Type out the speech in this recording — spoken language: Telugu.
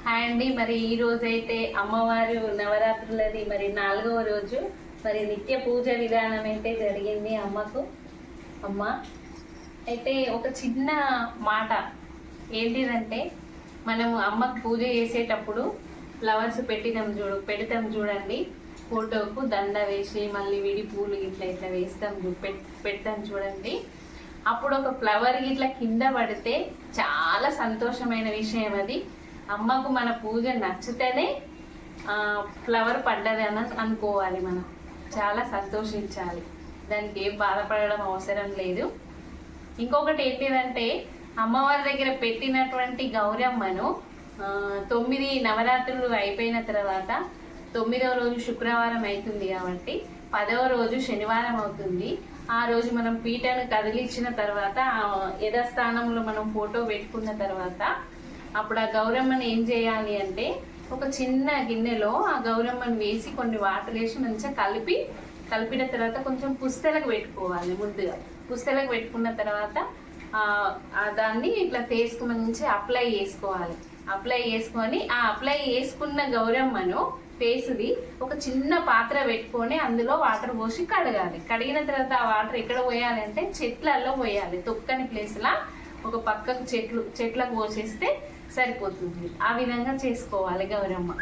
హాయ్ అండి. మరి ఈ రోజైతే అమ్మవారు నవరాత్రులది మరి 4వ రోజు మరి నిత్య పూజ విధానం అయితే జరిగింది అమ్మకు. అమ్మ అయితే ఒక చిన్న మాట ఏంటిదంటే, మనము అమ్మకు పూజ చేసేటప్పుడు ఫ్లవర్స్ పెడతాం చూడండి. ఫోటోకు దండ వేసి మళ్ళీ విడి పూలు ఇట్లా ఇట్లా వేస్తాం పెడతాం చూడండి. అప్పుడు ఒక ఫ్లవర్ ఇట్లా కింద పడితే చాలా సంతోషమైన విషయం అది. అమ్మకు మన పూజ నచ్చితేనే ఫ్లవర్ పడ్డదని అనుకోవాలి. మనం చాలా సంతోషించాలి, దానికి ఏం బాధపడడం అవసరం లేదు. ఇంకొకటి ఏంటిదంటే, అమ్మవారి దగ్గర పెట్టినటువంటి గౌరమ్మను 9 నవరాత్రులు అయిపోయిన తర్వాత 9వ రోజు శుక్రవారం అవుతుంది కాబట్టి 10వ రోజు శనివారం అవుతుంది. ఆ రోజు మనం పీటను కదిలించిన తర్వాత యథాస్థానంలో మనం ఫోటో పెట్టుకున్న తర్వాత అప్పుడు ఆ గౌరమ్మను ఏం చేయాలి అంటే, ఒక చిన్న గిన్నెలో ఆ గౌరమ్మను వేసి కొన్ని వాటర్ వేసి మంచిగా కలిపిన తర్వాత కొంచెం పుస్తలకు పెట్టుకోవాలి. ముందుగా పుస్తలకు పెట్టుకున్న తర్వాత దాన్ని ఇట్లా ఫేస్కు మంచిగా అప్లై చేసుకోవాలి. అప్లై చేసుకొని ఆ అప్లై చేసుకున్న గౌరమ్మను ఫేస్ది ఒక చిన్న పాత్ర పెట్టుకొని అందులో వాటర్ పోసి కడగాలి. కడిగిన తర్వాత ఆ వాటర్ ఎక్కడ పోయాలి అంటే చెట్లలో పోయాలి. తొక్కని ప్లేస్లా ఒక పక్కకు చెట్లకు పోసేస్తే సరిపోతుంది. ఆ విధంగా చేసుకోవాలి గౌరమ్మ.